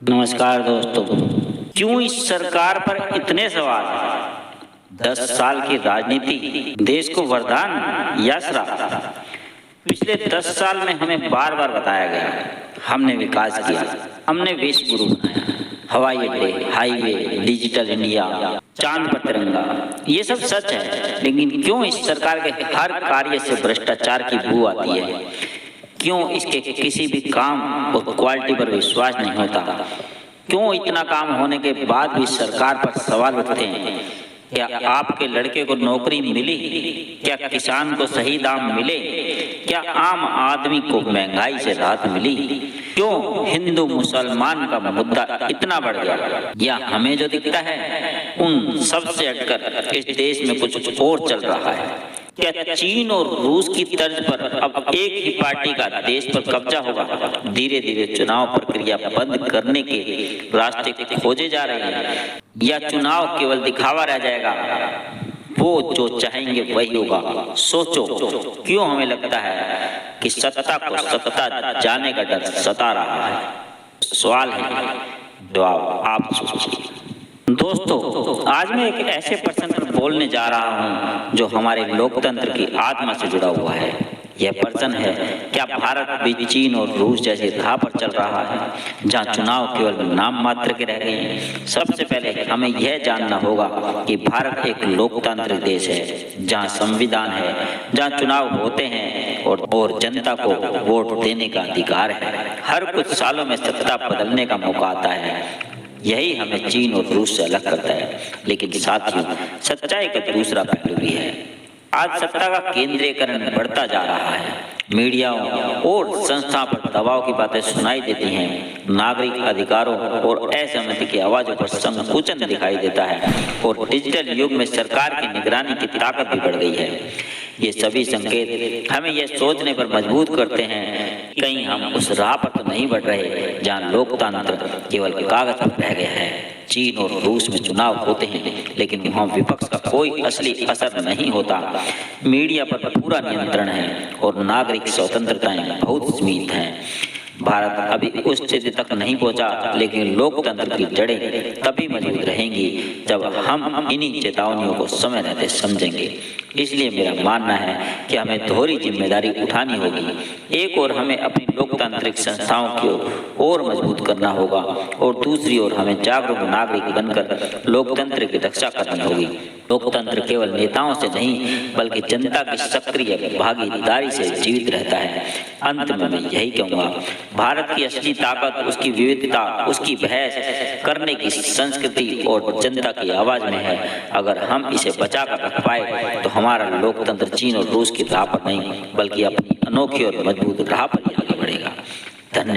नमस्कार दोस्तों। क्यों इस सरकार पर इतने सवाल? 10 साल की राजनीति देश को वरदान या श्राप? पिछले 10 साल में हमें बार बार बताया गया, हमने विकास किया, हमने विश्व गुरु बनाया, हवाई अड्डे, हाईवे, डिजिटल इंडिया, चांद पर तिरंगा, ये सब सच है। लेकिन क्यों इस सरकार के हर कार्य से भ्रष्टाचार की बू आती है? क्यों इसके किसी भी काम और क्वालिटी पर विश्वास नहीं होता? क्यों इतना काम होने के बाद भी सरकार पर सवाल उठते हैं? क्या आपके लड़के को नौकरी मिली? क्या किसान को सही दाम मिले? क्या आम आदमी को महंगाई से राहत मिली? क्यों हिंदू मुसलमान का मुद्दा इतना बढ़ गया? या हमें जो दिखता है उन सबसे हटकर इस देश में कुछ और चल रहा है? क्या चीन और रूस की तर्ज पर अब एक ही पार्टी का देश पर कब्जा होगा? धीरे धीरे चुनाव प्रक्रिया बंद करने के रास्ते खोजे जा रहे हैं, या चुनाव केवल दिखावा रह जाएगा? वो जो चाहेंगे वही होगा। सोचो, क्यों हमें लगता है कि सत्ता को सत्ता जाने का डर सता रहा है? सवाल है, जवाब आप सोचिए। दोस्तों, आज मैं एक ऐसे पर्सन पर बोलने जा रहा हूं जो हमारे लोकतंत्र की आत्मा से जुड़ा हुआ है। यह पर्सन है, क्या भारत भी चीन और रूस जैसी राह पर चल रहा है, जहां चुनाव केवल नाम मात्र के रह गए हैं? सबसे पहले हमें यह जानना होगा कि भारत एक लोकतांत्रिक देश है, जहां संविधान है, जहां चुनाव होते हैं और जनता को वोट देने का अधिकार है। हर कुछ सालों में सत्ता बदलने का मौका आता है। यही हमें चीन और रूस से अलग करता है। लेकिन साथियों, सच्चाई का दूसरा पहलू भी है। आज सत्ता का केंद्रीकरण बढ़ता जा रहा है। मीडिया और संस्था पर दबाव की बातें सुनाई देती हैं। नागरिक अधिकारों और असहमति की आवाजों पर संकुचन दिखाई देता है और डिजिटल युग में सरकार की निगरानी की ताकत भी बढ़ गई है। ये सभी संकेत हमें यह सोचने पर मजबूर करते हैं, कहीं हम उस राह पर तो नहीं बढ़ रहे जहां लोकतंत्र केवल कागज पर रह गया है। चीन और रूस में चुनाव होते हैं, लेकिन वहां विपक्ष का कोई असली असर नहीं होता। मीडिया पर पूरा नियंत्रण है और नागरिक स्वतंत्रताएं बहुत सीमित हैं। भारत अभी उस स्थिति तक नहीं पहुंचा, लेकिन लोकतंत्र की जड़ें तभी मजबूत रहेंगी जब हम इन्हीं चेतावनियों को समय रहते समझेंगे। इसलिए मेरा मानना है कि हमें दोहरी जिम्मेदारी उठानी होगी। एक ओर हमें अपनी लोकतांत्रिक संस्थाओं को और मजबूत करना होगा और दूसरी ओर हमें जागरूक नागरिक बनकर लोकतंत्र की रक्षा करनी होगी। लोकतंत्र केवल नेताओं से नहीं, बल्कि जनता की सक्रिय भागीदारी से जीवित रहता है। अंत में मैं यही कहूँगा, भारत की असली ताकत उसकी विविधता, उसकी बहस करने की संस्कृति और जनता की आवाज में है। अगर हम इसे बचा कर रख पाए तो हमारा लोकतंत्र चीन और रूस की राह पर नहीं, बल्कि अपनी अनोखी और मजबूत राह पर ही आगे बढ़ेगा। धन्यवाद।